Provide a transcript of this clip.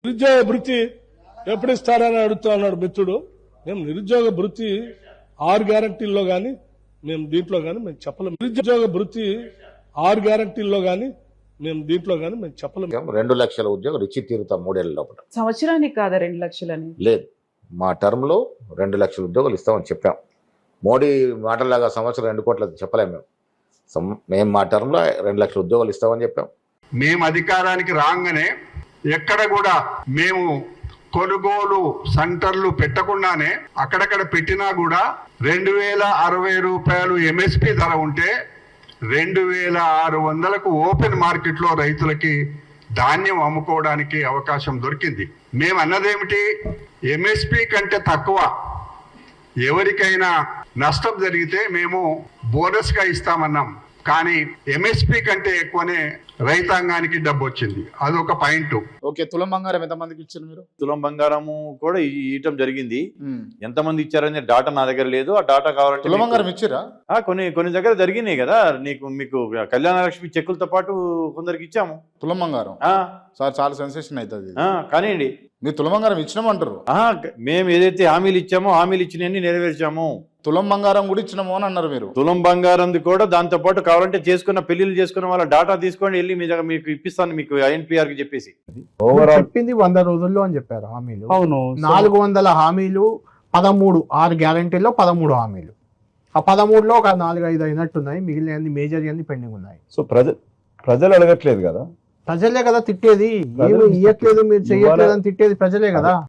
నిరుద్యోగ భృతి ఎప్పుడు ఇస్తారని అడుగుతా ఉన్నాడు మిత్రుడు. మేము నిరుద్యోగ భృతి 6 గ్యారంటీల్లో గానీ మేము దీంట్లో గానీ మేము చెప్పలేము. నిరుద్యోగ భృతి 6 గ్యారంటీల్లో గానీ మేము దీంట్లో గానీ మేము చెప్పలేము. 2 లక్షల ఉద్యోగాలు ఇచ్చి తీరుతాం 3 ఏళ్ల లోపల. సంవత్సరానికి కాదా 2 లక్షలని? లేదు, మా టర్మ్ లో 2 లక్షల ఉద్యోగాలు ఇస్తామని చెప్పాం. మోడీ మాటలాగా సంవత్సరం 2 కోట్ల చెప్పలేము. మేము మా టర్మ్ లో 2 లక్షల ఉద్యోగాలు ఇస్తామని చెప్పాం. మేము అధికారానికి రాగానే ఎక్కడ కూడా మేము కొనుగోలు సెంటర్లు పెట్టకుండానే అక్కడక్కడ పెట్టినా కూడా 2060 రూపాయలు ఎంఎస్పి ధర ఉంటే 2600కు ఓపెన్ మార్కెట్ లో రైతులకి ధాన్యం అమ్ముకోవడానికి అవకాశం దొరికింది. మేము అన్నదేమిటి, ఎంఎస్పి కంటే తక్కువ ఎవరికైనా నష్టం జరిగితే మేము బోనస్ గా ఇస్తామన్నాం. కానీ ఎంఎస్పి కంటే ఎక్కువనే రైతాంగానికి డబ్బు వచ్చింది. అదొక పాయింట్. ఓకే, తులం బంగారం ఎంతమందికి ఇచ్చారు మీరు? తులం బంగారము కూడా ఇవ్వటం జరిగింది. ఎంతమంది ఇచ్చారనే డాటా నా దగ్గర లేదు. ఆ డాటా కావాలంటే తులం బంగారం ఇచ్చారా? కొన్ని దగ్గర జరిగినాయి కదా. మీకు కళ్యాణ లక్ష్మి చెక్కులతో పాటు కొందరికి ఇచ్చాము తులం బంగారం. సార్ చాలా సెన్సేషన్ అవుతుంది. కానివ్వండి, మీరు తులం బంగారం ఇచ్చినామంటారు. మేము ఏదైతే హామీలు ఇచ్చామో హామీలు ఇచ్చినవన్నీ నెరవేర్చాము. తులం బంగారం కూడా ఇచ్చినాము అని అన్నారు మీరు. తులం బంగారం కూడా దాంతో పాటు కావాలంటే పెళ్లిళ్ళు చేసుకున్న వాళ్ళ డాటా తీసుకొని వెళ్ళి మీ దగ్గర మీకు ఇప్పిస్తాను, మీకు ఐఎన్పిఆర్ కి చెప్పేసి. చెప్పింది 100 రోజుల్లో అని చెప్పారు హామీలు. అవును, 400 హామీలు, 13 6 గ్యారంటీల్లో 13 హామీలు. ఆ 13లో ఒక 4-5 అయినట్టున్నాయి. మిగిలిన మేజర్ అన్ని పెండింగ్ ఉన్నాయి. సో ప్రజలు అడగట్లేదు కదా, ప్రజలే కదా తిట్టేది. ఏమి ఇయ్యట్లేదు, మీరు చెయ్యట్లేదు అని తిట్టేది ప్రజలే కదా.